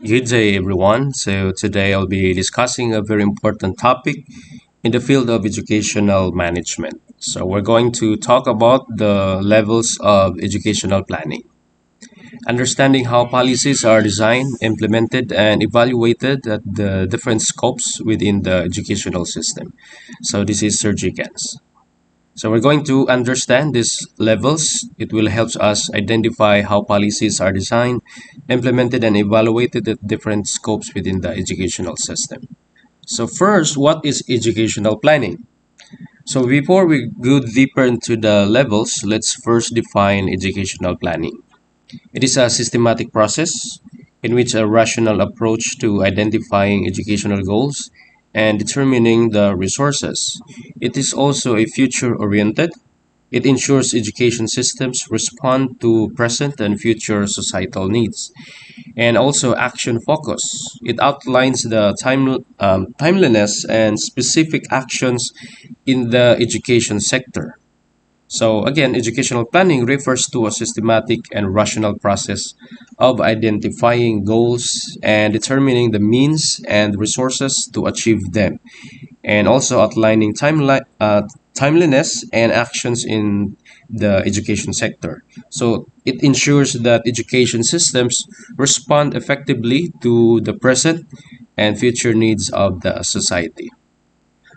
Good day, everyone. So, today I'll be discussing a very important topic in the field of educational management. So, we're going to talk about the levels of educational planning, understanding how policies are designed, implemented, and evaluated at the different scopes within the educational system. So, this is Sir Jikens. So we're going to understand these levels. It will help us identify how policies are designed, implemented, and evaluated at different scopes within the educational system. So first, what is educational planning? So before we go deeper into the levels, let's first define educational planning. It is a systematic process in which a rational approach to identifying educational goals and determining the resources. It is also a future oriented. It ensures education systems respond to present and future societal needs, and also action focus. It outlines the timeliness and specific actions in the education sector. So again, educational planning refers to a systematic and rational process of identifying goals and determining the means and resources to achieve them, and also outlining timeliness and actions in the education sector. So it ensures that education systems respond effectively to the present and future needs of the society.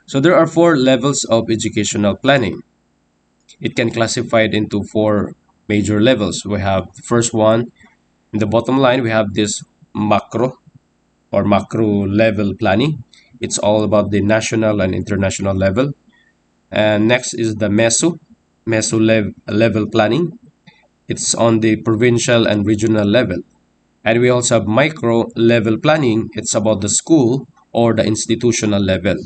So there are four levels of educational planning. It can classify it into four major levels. We have the first one in the bottom line, we have this macro or macro level planning. It's all about the national and international level. And next is the level planning. It's on the provincial and regional level. And we also have micro level planning. It's about the school or the institutional level.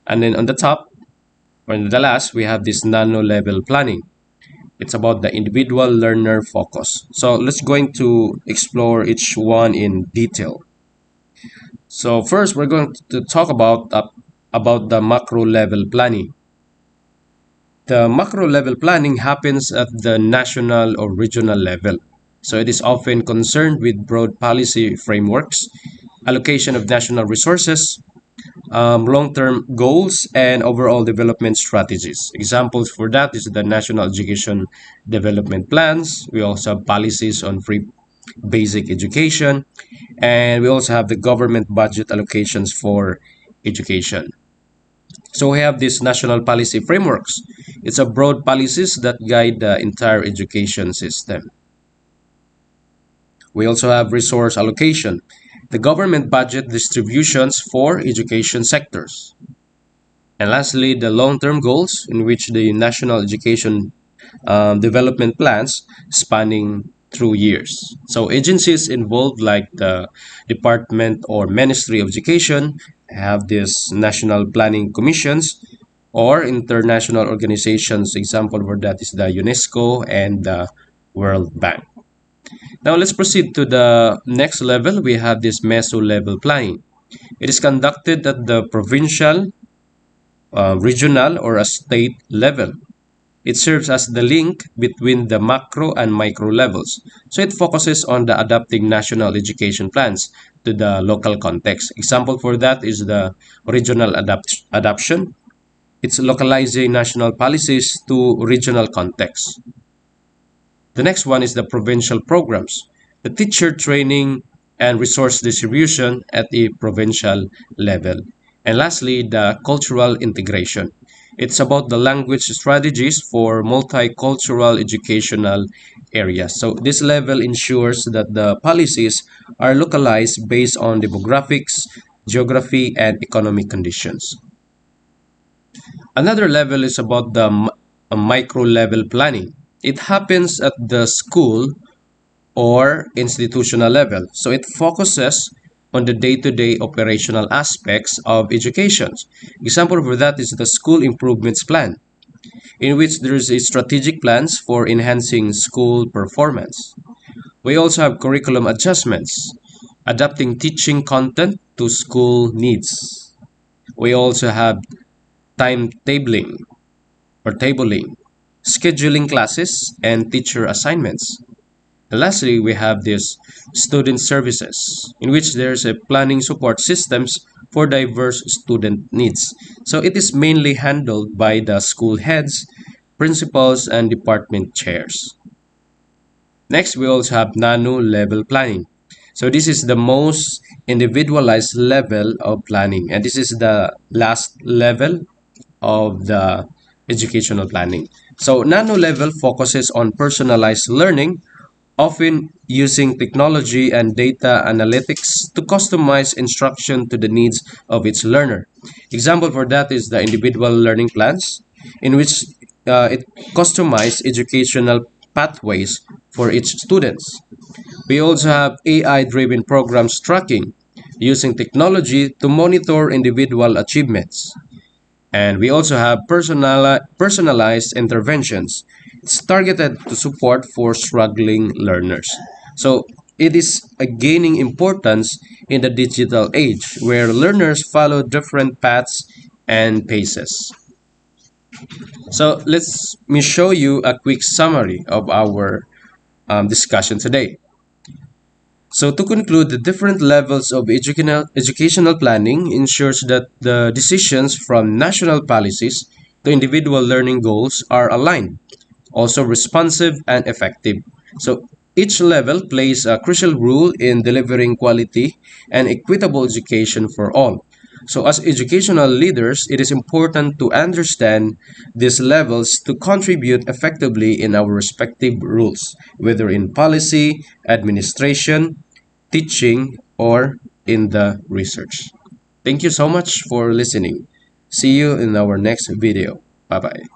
And then on the top, or in the last, we have this nano level planning. It's about the individual learner focus. So let's going to explore each one in detail. So first, we're going to talk about the macro level planning. The macro level planning happens at the national or regional level. So it is often concerned with broad policy frameworks, allocation of national resources, long-term goals, and overall development strategies. Examples for that is the National Education Development Plans. We also have policies on free basic education, and we also have the government budget allocations for education. So we have these national policy frameworks. It's a broad policies that guide the entire education system. We also have resource allocation, the government budget distributions for education sectors. And lastly, the long-term goals in which the national education development plans spanning through years. So agencies involved like the Department or Ministry of Education have these national planning commissions or international organizations. Example for that is the UNESCO and the World Bank. Now let's proceed to the next level. We have this meso level planning. It is conducted at the provincial, regional, or a state level. It serves as the link between the macro and micro levels. So it focuses on the adapting national education plans to the local context. Example for that is the regional adaptation. It's localizing national policies to regional context. The next one is the provincial programs, the teacher training and resource distribution at the provincial level. And lastly, the cultural integration. It's about the language strategies for multicultural educational areas. So this level ensures that the policies are localized based on demographics, geography, and economic conditions. Another level is about the micro level planning. It happens at the school or institutional level. So it focuses on the day-to-day operational aspects of education. Example for that is the school improvements plan, in which there is a strategic plans for enhancing school performance. We also have curriculum adjustments, adapting teaching content to school needs. We also have timetabling or tabling, scheduling classes and teacher assignments. And lastly, we have this student services, in which there's a planning support systems for diverse student needs. So it is mainly handled by the school heads, principals, and department chairs. Next, we also have nano level planning. So this is the most individualized level of planning, and this is the last level of the educational planning. So nano level focuses on personalized learning, often using technology and data analytics to customize instruction to the needs of its learner. Example for that is the individual learning plans, in which it customizes educational pathways for each students. We also have AI-driven programs tracking, using technology to monitor individual achievements. And we also have personalized interventions. It's targeted to support for struggling learners. So it is gaining importance in the digital age where learners follow different paths and paces. So let's me show you a quick summary of our discussion today. So to conclude, the different levels of educational planning ensures that the decisions from national policies to individual learning goals are aligned, also responsive and effective. So each level plays a crucial role in delivering quality and equitable education for all. So as educational leaders, it is important to understand these levels to contribute effectively in our respective roles, whether in policy, administration, teaching, or in the research. Thank you so much for listening. See you in our next video. Bye bye.